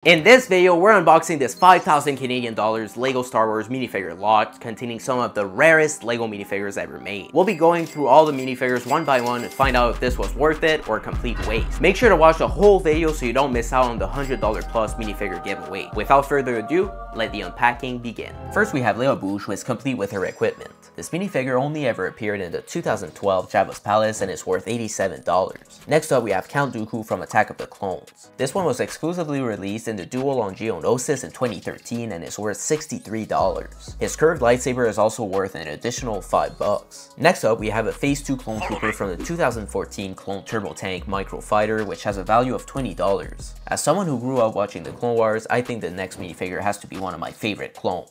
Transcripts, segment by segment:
In this video, we're unboxing this 5,000 Canadian dollars Lego Star Wars minifigure lot containing some of the rarest Lego minifigures ever made. We'll be going through all the minifigures one by one and find out if this was worth it or a complete waste. Make sure to watch the whole video so you don't miss out on the $100 plus minifigure giveaway. Without further ado, let the unpacking begin. First, we have Leia Bouche, who is complete with her equipment. This minifigure only ever appeared in the 2012 Jabba's Palace and is worth $87. Next up, we have Count Dooku from Attack of the Clones. This one was exclusively released in the duel on Geonosis in 2013 and is worth $63. His curved lightsaber is also worth an additional $5. Next up, we have a Phase 2 Clone Trooper from the 2014 Clone Turbo Tank Micro Fighter, which has a value of $20. As someone who grew up watching the Clone Wars, I think the next minifigure has to be one of my favorite clones.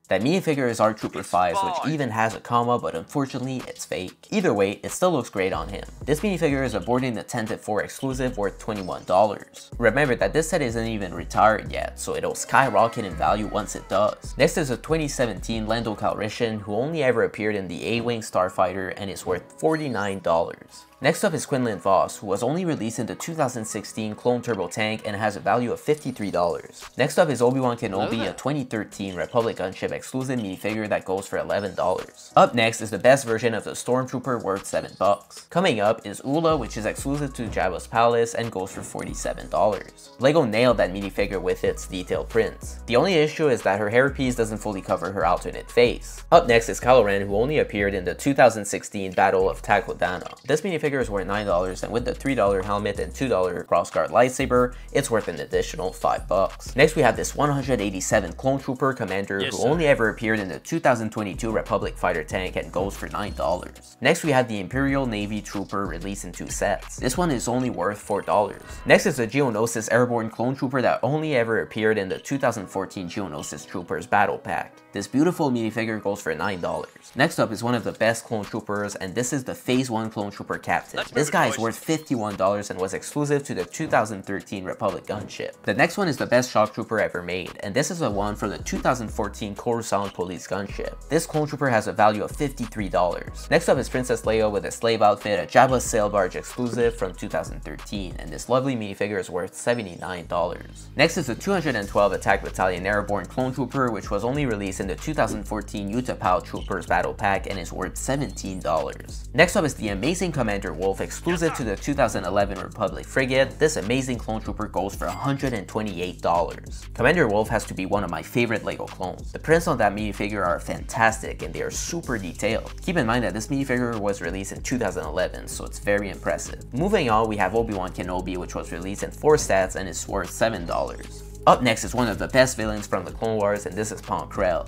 That minifigure is R-Trooper 5's, which even has a comma, but unfortunately it's fake. Either way, it still looks great on him. This minifigure is a Boarding the Tent at 4 exclusive worth $21. Remember that this set isn't even retired yet, so it'll skyrocket in value once it does. Next is a 2017 Lando Calrissian, who only ever appeared in the A-Wing Starfighter and is worth $49. Next up is Quinlan Vos, who was only released in the 2016 Clone Turbo Tank and has a value of $53. Next up is Obi-Wan Kenobi, a 2013 Republic Gunship exclusive minifigure that goes for $11. Up next is the best version of the Stormtrooper worth $7. Coming up is Ula, which is exclusive to Jabba's Palace and goes for $47. Lego nailed that minifigure with its detailed prints. The only issue is that her hairpiece doesn't fully cover her alternate face. Up next is Kylo Ren, who only appeared in the 2016 Battle of Takodana. This minifigure is worth $9, and with the $3 helmet and $2 crossguard lightsaber, it's worth an additional $5. Next, we have this 187 Clone Trooper Commander, who only ever appeared in the 2022 Republic Fighter Tank and goes for $9. Next, we have the Imperial Navy Trooper released in 2 sets. This one is only worth $4. Next is the Geonosis Airborne Clone Trooper that only ever appeared in the 2014 Geonosis Troopers Battle Pack. This beautiful minifigure goes for $9. Next up is one of the best Clone Troopers, and this is the Phase 1 Clone Trooper Captain. This guy is worth $51 and was exclusive to the 2013 Republic Gunship. The next one is the best Shock Trooper ever made, and this is the one from the 2014 Coruscant Police Gunship. This Clone Trooper has a value of $53. Next up is Princess Leia with a slave outfit, a Jabba's Sail Barge exclusive from 2013, and this lovely minifigure is worth $79. Next is the 212 Attack Battalion Airborne Clone Trooper, which was only released in the 2014 Utapau Troopers Battle Pack and is worth $17. Next up is the Amazing Commander Wolf exclusive to the 2011 Republic Frigate. This amazing clone trooper goes for $128. Commander Wolf has to be one of my favorite Lego clones. The prints on that minifigure are fantastic and they are super detailed. Keep in mind that this minifigure was released in 2011, so it's very impressive. Moving on, we have Obi-Wan Kenobi, which was released in 4 sets and is worth $7. Up next is one of the best villains from the Clone Wars, and this is Pong Krell,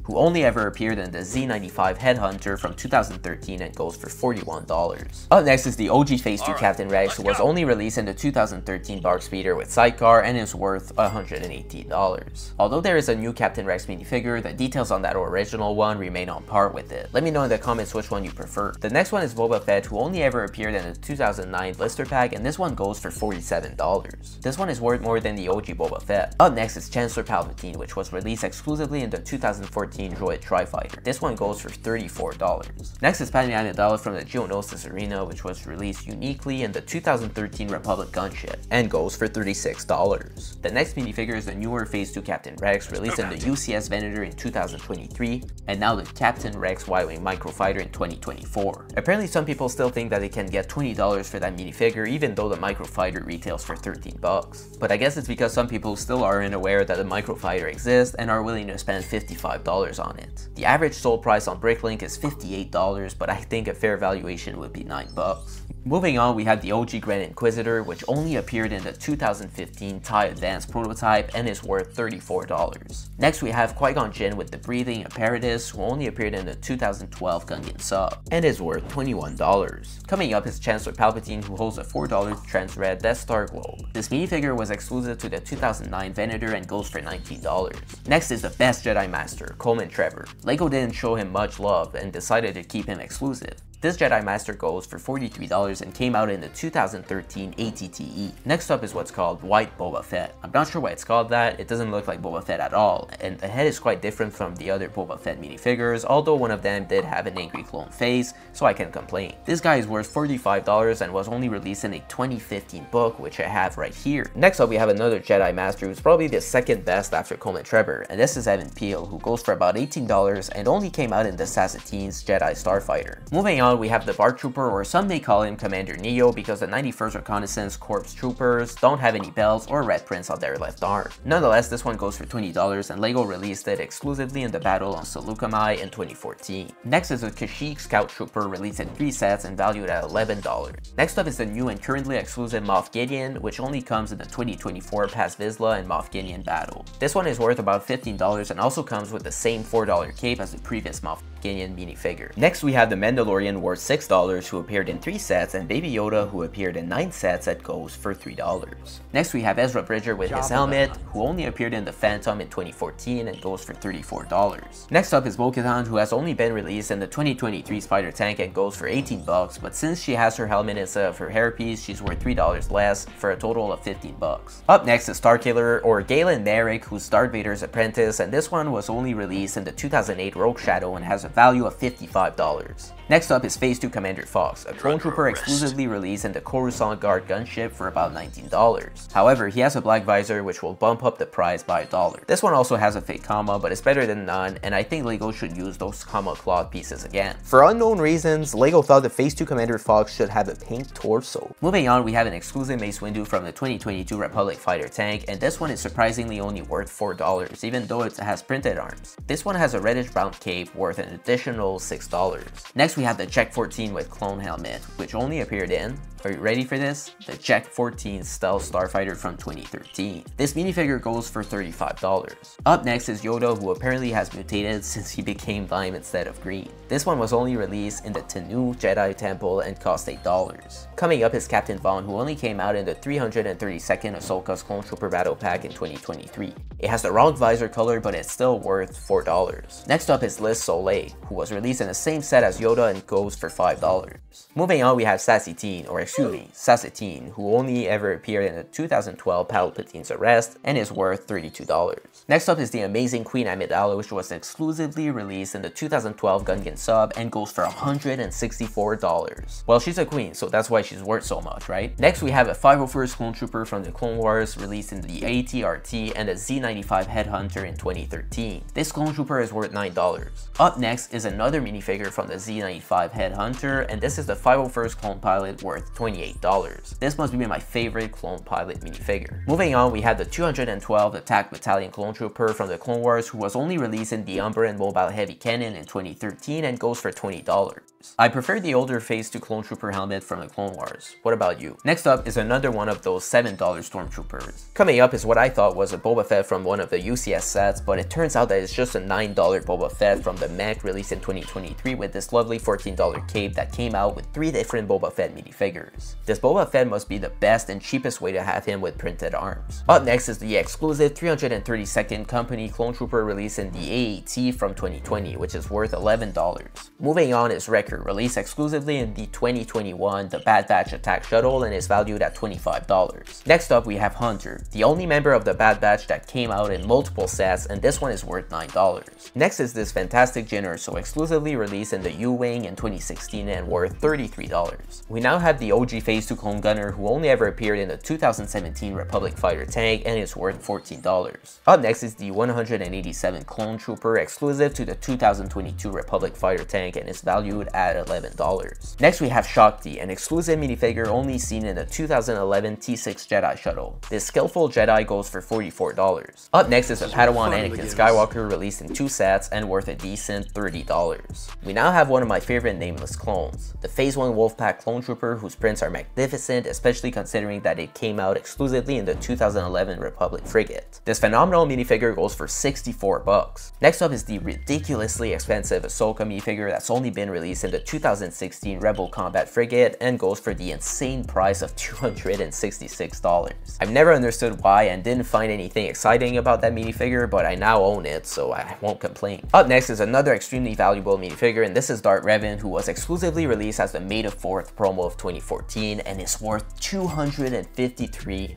who only ever appeared in the Z95 Headhunter from 2013 and goes for $41. Up next is the OG Phase 2 Captain Rex, who was only released in the 2013 Dark Speeder with Sidecar and is worth $118. Although there is a new Captain Rex minifigure, the details on that original one remain on par with it. Let me know in the comments which one you prefer. The next one is Boba Fett, who only ever appeared in the 2009 Blister Pack, and this one goes for $47. This one is worth more than the OG Boba Fett. Up next is Chancellor Palpatine, which was released exclusively in the 2014 Droid Tri-Fighter. This one goes for $34. Next is Padme Amidala from the Geonosis Arena, which was released uniquely in the 2013 Republic Gunship and goes for $36. The next minifigure is the newer Phase 2 Captain Rex, released in the UCS Venator in 2023, and now the Captain Rex Y-Wing Microfighter in 2024. Apparently some people still think that they can get $20 for that minifigure, even though the Microfighter retails for $13. But I guess it's because some people still aren't aware that the Microfighter exists and are willing to spend $55 on it. The average sold price on Bricklink is $58, but I think a fair valuation would be $9. Moving on, we have the OG Grand Inquisitor, which only appeared in the 2015 TIE Advanced prototype and is worth $34. Next, we have Qui-Gon Jinn with the Breathing Apparatus, who only appeared in the 2012 Gungan sub and is worth $21. Coming up is Chancellor Palpatine, who holds a $4 Trans-Red Death Star globe. This minifigure was exclusive to the 2009 Venator and goes for $19. Next is the best Jedi Master, Coleman Trevor. Lego didn't show him much love and decided to keep him exclusive. This Jedi Master goes for $43 and came out in the 2013 ATTE. Next up is what's called White Boba Fett. I'm not sure why it's called that, it doesn't look like Boba Fett at all, and the head is quite different from the other Boba Fett minifigures, although one of them did have an angry clone face, so I can't complain. This guy is worth $45 and was only released in a 2015 book, which I have right here. Next up we have another Jedi Master who's probably the second best after Coleman Trevor, and this is Evan Peel, who goes for about $18 and only came out in the Sassatine's Jedi Starfighter. Moving on, we have the BART Trooper, or some may call him Commander Neo, because the 91st Reconnaissance Corps troopers don't have any bells or red prints on their left arm. Nonetheless, this one goes for $20 and LEGO released it exclusively in the battle on Seleucami in 2014. Next is a Kashyyyk Scout Trooper released in 3 sets and valued at $11. Next up is the new and currently exclusive Moff Gideon, which only comes in the 2024 Paz Vizsla and Moff Gideon battle. This one is worth about $15 and also comes with the same $4 cape as the previous Moff Gideon minifigure. Next we have the Mandalorian worth $6 who appeared in 3 sets and Baby Yoda who appeared in 9 sets that goes for $3. Next we have Ezra Bridger with his helmet who only appeared in the Phantom in 2014 and goes for $34. Next up is Bo-Katan, who has only been released in the 2023 Spider Tank and goes for $18, but since she has her helmet instead of her hairpiece, she's worth $3 less for a total of $15. Up next is Starkiller, or Galen Merrick, who's Darth Vader's apprentice, and this one was only released in the 2008 Rogue Shadow and has a value of $55. Next up is Phase 2 Commander Fox, a clone trooper exclusively released in the Coruscant Guard gunship for about $19. However, he has a black visor which will bump up the price by $1. This one also has a fake comma, but it's better than none, and I think LEGO should use those comma cloth pieces again. For unknown reasons, LEGO thought the Phase 2 Commander Fox should have a pink torso. Moving on, we have an exclusive Mace Windu from the 2022 Republic Fighter Tank, and this one is surprisingly only worth $4, even though it has printed arms. This one has a reddish brown cape worth an additional $6. Next we have the Check 14 with clone helmet, which only appeared in, are you ready for this? The Check 14 Stealth Starfighter from 2013. This minifigure goes for $35. Up next is Yoda, who apparently has mutated since he became lime instead of green. This one was only released in the Tanu Jedi Temple and cost $8. Coming up is Captain Vaughn, who only came out in the 332nd Ahsoka's Clone Trooper Battle Pack in 2023. It has the wrong visor color, but it's still worth $4. Next up is Liz Soleil, who was released in the same set as Yoda and goes for $5. Moving on, we have Sassatine, or excuse me, Sassatine, who only ever appeared in the 2012 Palpatine's Arrest and is worth $32. Next up is the amazing Queen Amidala, which was exclusively released in the 2012 Gungan sub and goes for $164. Well, she's a queen, so that's why she's worth so much, right? Next we have a 501st Clone Trooper from the Clone Wars released in the ATRT and a Z95 Headhunter in 2013. This Clone Trooper is worth $9. Up next is another minifigure from the Z95 Headhunter, and this is the 501st Clone Pilot worth $28. This must be my favorite Clone Pilot minifigure. Moving on, we have the 212 Attack Battalion Clone Trooper from the Clone Wars, who was only released in the Umber and Mobile Heavy Cannon in 2013 and goes for $20. I prefer the older Phase 2 Clone Trooper helmet from the Clone Wars. What about you? Next up is another one of those $7 Stormtroopers. Coming up is what I thought was a Boba Fett from one of the UCS sets, but it turns out that it's just a $9 Boba Fett from the mech released in 2023 with this lovely $14 cape that came out with 3 different Boba Fett minifigures. This Boba Fett must be the best and cheapest way to have him with printed arms. Up next is the exclusive 332nd Company Clone Trooper released in the AAT from 2020, which is worth $11. Moving on is Wrecker, released exclusively in the 2021 The Bad Batch Attack Shuttle and is valued at $25. Next up we have Hunter, the only member of the Bad Batch that came out in multiple sets, and this one is worth $9. Next is this fantastic Jyn Erso, exclusively released in the U-Wing in 2016 and worth $33. We now have the OG Phase 2 Clone Gunner, who only ever appeared in the 2017 Republic Fighter Tank and is worth $14. Up next is the 187 Clone Trooper, exclusive to the 2022 Republic Fighter Tank and is valued at $11. Next we have Shakti, an exclusive minifigure only seen in the 2011 T6 Jedi Shuttle. This skillful Jedi goes for $44. Up next is a Padawan Anakin Skywalker, released in 2 sets and worth a decent $30. We now have one of my favorite nameless clones, the Phase 1 Wolfpack Clone Trooper, whose prints are magnificent, especially considering that it came out exclusively in the 2011 Republic Frigate. This phenomenal minifigure goes for $64. Next up is the ridiculously expensive Ahsoka minifigure that's only been released in the 2016 Rebel Combat Frigate and goes for the insane price of $266. I've never understood why and didn't find anything exciting about that minifigure, but I now own it, so I won't complain. Up next is another extremely valuable minifigure, and this is Dart Revan, who was exclusively released as the May the 4th promo of 2014 and is worth $253.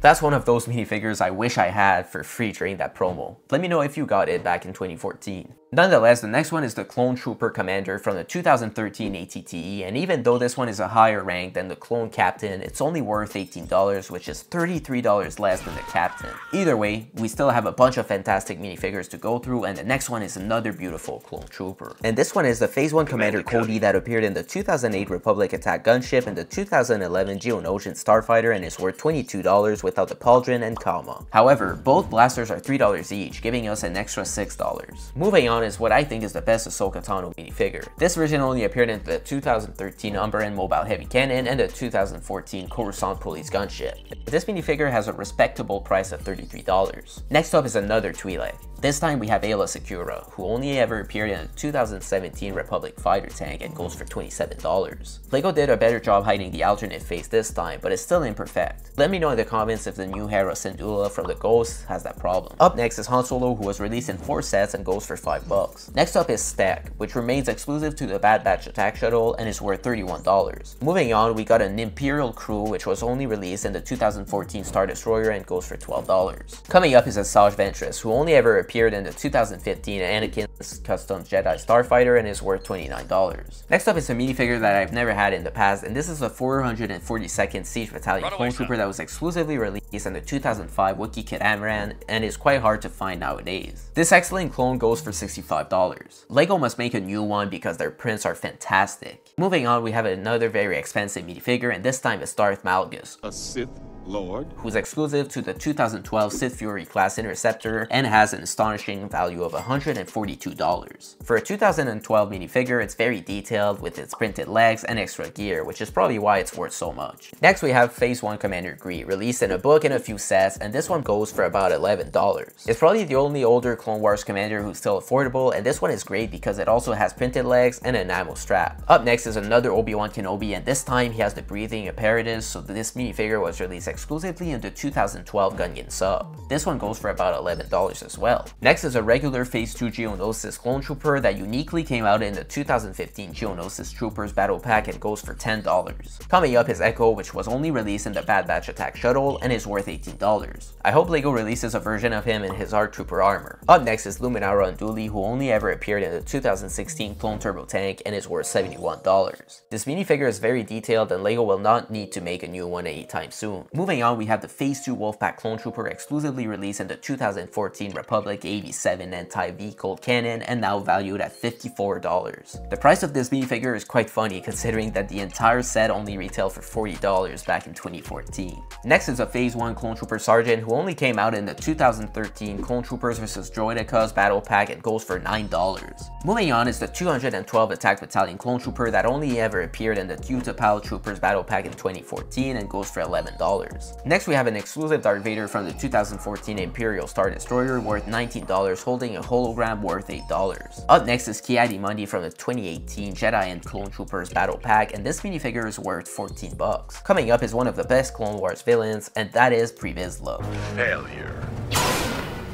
That's one of those minifigures I wish I had for free during that promo. Let me know if you got it back in 2014. Nonetheless, the next one is the Clone Trooper Commander from the 2013 ATTE, and even though this one is a higher rank than the Clone Captain, it's only worth $18, which is $33 less than the Captain. Either way, we still have a bunch of fantastic minifigures to go through, and the next one is another beautiful Clone Trooper. And this one is the Phase 1 Commander Cody that appeared in the 2008 Republic Attack Gunship and the 2011 Geonosian Starfighter and is worth $22 without the Pauldron and Kalma. However, both blasters are $3 each, giving us an extra $6. Moving on is what I think is the best Ahsoka Tano minifigure. This version only appeared in the 2013 Umberan Mobile Heavy Cannon and the 2014 Coruscant Police Gunship. This minifigure has a respectable price of $33. Next up is another Twi'lek. This time we have Aayla Secura, who only ever appeared in the 2017 Republic Fighter Tank and goes for $27. LEGO did a better job hiding the alternate face this time, but it's still imperfect. Let me know in the comments if the new Hera Syndulla from the Ghost has that problem. Up next is Han Solo, who was released in 4 sets and goes for $5. Next up is Stack, which remains exclusive to the Bad Batch Attack Shuttle and is worth $31. Moving on, we got an Imperial Crew, which was only released in the 2014 Star Destroyer and goes for $12. Coming up is Asajj Ventress, who only ever appeared in the 2015 Anakin's Custom Jedi Starfighter and is worth $29. Next up is a minifigure that I've never had in the past, and this is the 442nd Siege Battalion Clone Trooper that was exclusively released in the 2005 Wookiee Catamaran and is quite hard to find nowadays. This excellent clone goes for $65. LEGO must make a new one because their prints are fantastic. Moving on, we have another very expensive minifigure, and this time it's Darth Malgus, a Sith Lord, who's exclusive to the 2012 Sith Fury class Interceptor and has an astonishing value of $142. For a 2012 minifigure, it's very detailed with its printed legs and extra gear, which is probably why it's worth so much. Next we have Phase 1 Commander Gree, released in a book and a few sets, and this one goes for about $11. It's probably the only older Clone Wars commander who's still affordable, and this one is great because it also has printed legs and an ammo strap. Up next is another Obi-Wan Kenobi, and this time he has the breathing apparatus, so this minifigure was released exclusively in the 2012 Gungan sub. This one goes for about $11 as well. Next is a regular Phase 2 Geonosis Clone Trooper that uniquely came out in the 2015 Geonosis Troopers Battle Pack and goes for $10. Coming up is Echo, which was only released in the Bad Batch Attack Shuttle and is worth $18. I hope LEGO releases a version of him in his ARC Trooper armor. Up next is Luminara Unduli, who only ever appeared in the 2016 Clone Turbo Tank and is worth $71. This minifigure is very detailed and LEGO will not need to make a new one anytime soon. Moving on, we have the Phase 2 Wolfpack Clone Trooper exclusively released in the 2014 Republic AV-7 Anti-V Cold Cannon and now valued at $54. The price of this minifigure is quite funny considering that the entire set only retailed for $40 back in 2014. Next is a Phase 1 Clone Trooper Sergeant who only came out in the 2013 Clone Troopers vs Droidekas Battle Pack and goes for $9. Moving on is the 212 Attack Battalion Clone Trooper that only ever appeared in the Utapau Troopers Battle Pack in 2014 and goes for $11. Next we have an exclusive Darth Vader from the 2014 Imperial Star Destroyer worth $19, holding a hologram worth $8. Up next is Ki-Adi-Mundi from the 2018 Jedi and Clone Troopers Battle Pack, and this minifigure is worth $14. Coming up is one of the best Clone Wars villains, and that is Pre Vizsla. failure.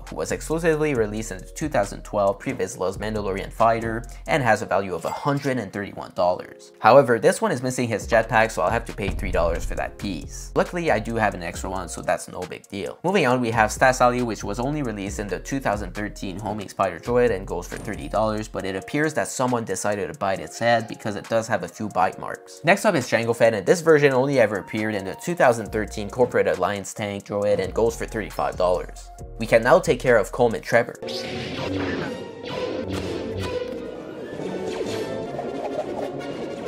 Who was exclusively released in the 2012 Pre Vizsla's Mandalorian Fighter and has a value of $131. However, this one is missing his jetpack, so I'll have to pay $3 for that piece. Luckily, I do have an extra one, so that's no big deal. Moving on, we have Stas Ali, which was only released in the 2013 Homing Spider Droid and goes for $30, but it appears that someone decided to bite its head because it does have a few bite marks. Next up is Jango Fett, and this version only ever appeared in the 2013 Corporate Alliance Tank Droid and goes for $35. We can now take care of Coleman Trevor.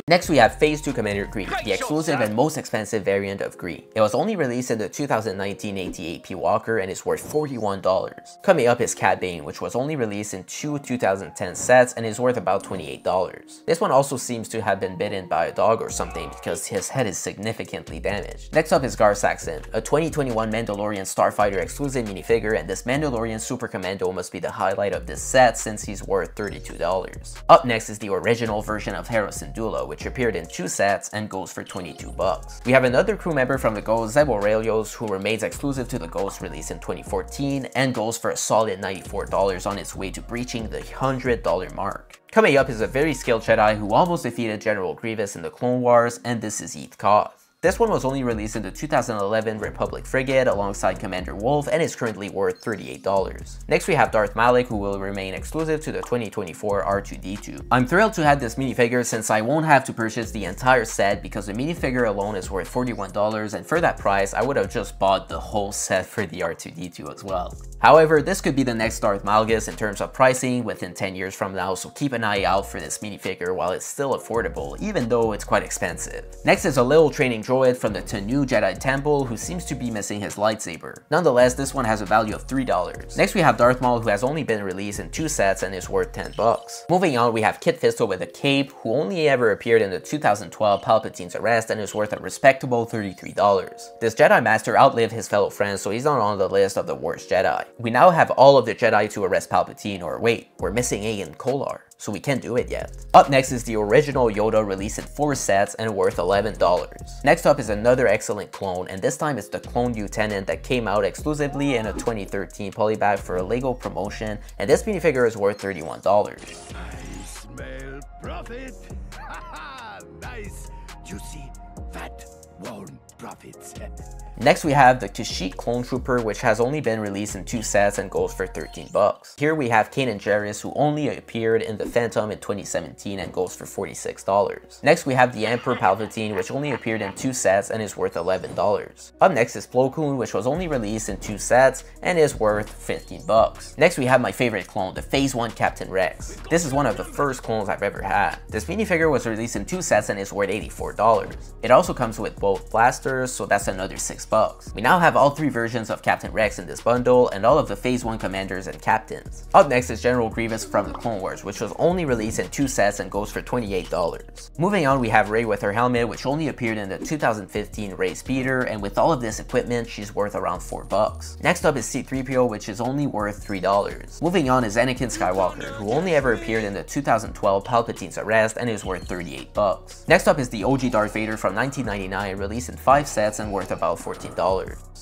Next we have Phase 2 Commander Green, the exclusive and most expensive variant of Green. It was only released in the 2019 88P Walker and is worth $41. Coming up is Cad Bane, which was only released in two 2010 sets and is worth about $28. This one also seems to have been bitten by a dog or something because his head is significantly damaged. Next up is Gar Saxon, a 2021 Mandalorian Starfighter exclusive minifigure, and this Mandalorian Super Commando must be the highlight of this set since he's worth $32. Up next is the original version of Hera Syndulla, which appeared in two sets and goes for $22. We have another crew member from the Ghost, Zeb Aurelios, who remains exclusive to the Ghost, released in 2014 and goes for a solid $94 on its way to breaching the $100 mark. Coming up is a very skilled Jedi who almost defeated General Grievous in the Clone Wars, and this is Eeth Koth. This one was only released in the 2011 Republic Frigate alongside Commander Wolf and is currently worth $38. Next we have Darth Malak, who will remain exclusive to the 2024 R2-D2. I'm thrilled to have this minifigure since I won't have to purchase the entire set because the minifigure alone is worth $41, and for that price I would have just bought the whole set for the R2-D2 as well. However, this could be the next Darth Malgus in terms of pricing within 10 years from now, so keep an eye out for this minifigure while it's still affordable, even though it's quite expensive. Next is a little training droid from the Tanu Jedi Temple who seems to be missing his lightsaber. Nonetheless, this one has a value of $3. Next we have Darth Maul, who has only been released in two sets and is worth $10. Moving on, we have Kit Fisto with a cape, who only ever appeared in the 2012 Palpatine's Arrest and is worth a respectable $33. This Jedi Master outlived his fellow friends, so he's not on the list of the worst Jedi. We now have all of the Jedi to arrest Palpatine, or wait, we're missing Aegon Kolar, so we can't do it yet. Up next is the original Yoda, released in 4 sets and worth $11. Next up is another excellent clone, and this time it's the Clone Lieutenant that came out exclusively in a 2013 polybag for a LEGO promotion, and this minifigure is worth $31. I smell profit. Nice, juicy, fat, warm profits. Next we have the Kashyyyk Clone Trooper, which has only been released in 2 sets and goes for $13. Here we have Kanan Jarrus, who only appeared in the Phantom in 2017 and goes for $46. Next we have the Emperor Palpatine, which only appeared in 2 sets and is worth $11. Up next is Plo Koon, which was only released in 2 sets and is worth $15. Next we have my favorite clone, the Phase 1 Captain Rex. This is one of the first clones I've ever had. This minifigure was released in 2 sets and is worth $84. It also comes with both blasters, so that's another $6. We now have all 3 versions of Captain Rex in this bundle and all of the Phase 1 commanders and captains. Up next is General Grievous from the Clone Wars, which was only released in 2 sets and goes for $28. Moving on, we have Rey with her helmet, which only appeared in the 2015 Rey Speeder, and with all of this equipment, she's worth around $4. Next up is C-3PO, which is only worth $3. Moving on is Anakin Skywalker, who only ever appeared in the 2012 Palpatine's Arrest and is worth $38. Next up is the OG Darth Vader from 1999, released in 5 sets and worth about $14.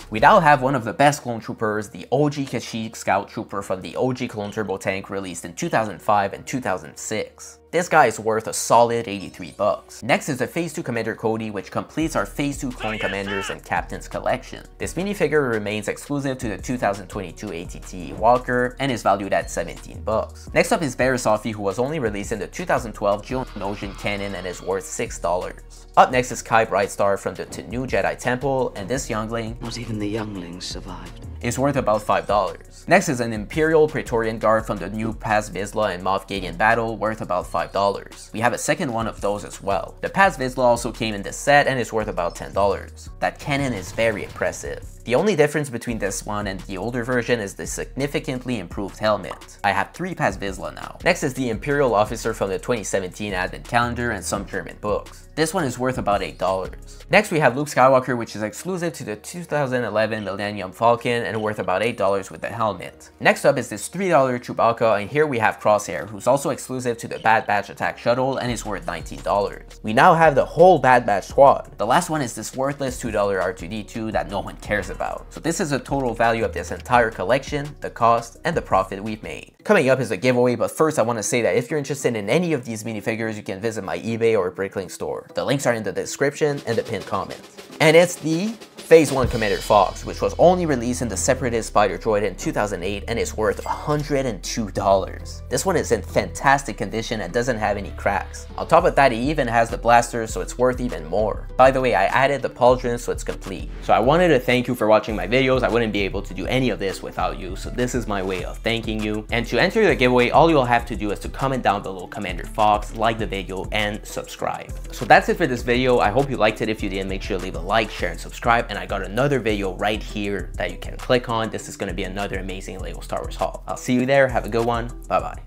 We now have one of the best clone troopers, the OG Kashyyyk Scout Trooper from the OG Clone Turbo Tank, released in 2005 and 2006. This guy is worth a solid $83. Next is the Phase 2 Commander Cody, which completes our Phase 2 Clone Commanders and Captains collection. This minifigure remains exclusive to the 2022 ATT Walker and is valued at $17. Next up is Barriss Offee, who was only released in the 2012 Geonosian canon and is worth $6. Up next is Kai Brightstar from the Tanu Jedi Temple, and this youngling, not even the younglings survived, is worth about $5. Next is an Imperial Praetorian Guard from the new Paz Vizsla and Moff Gideon battle, worth about $5. We have a second one of those as well. The Paz Vizsla also came in this set and is worth about $10. That cannon is very impressive. The only difference between this one and the older version is the significantly improved helmet. I have 3 Paz Vizsla now. Next is the Imperial Officer from the 2017 Advent Calendar and some German books. This one is worth about $8. Next we have Luke Skywalker, which is exclusive to the 2011 Millennium Falcon and worth about $8 with the helmet. Next up is this $3 Chewbacca, and here we have Crosshair, who's also exclusive to the Bad Batch Attack Shuttle and is worth $19. We now have the whole Bad Batch squad. The last one is this worthless $2 R2-D2 that no one cares about. So this is the total value of this entire collection, the cost, and the profit we've made. Coming up is a giveaway, but first I want to say that if you're interested in any of these minifigures, you can visit my eBay or Bricklink store. The links are in the description and the pinned comment. And it's the Phase 1 Commander Fox, which was only released in the Separatist Spider Droid in 2008 and is worth $102. This one is in fantastic condition and doesn't have any cracks. On top of that, it even has the blaster, so it's worth even more. By the way, I added the pauldron, so it's complete. So I wanted to thank you for watching my videos. I wouldn't be able to do any of this without you, so this is my way of thanking you. And to enter the giveaway, all you'll have to do is to comment down below Commander Fox, like the video, and subscribe. So that's it for this video. I hope you liked it. If you did, make sure to leave a like, share, and subscribe. And I got another video right here that you can click on. This is going to be another amazing LEGO Star Wars haul. I'll see you there. Have a good one. Bye bye.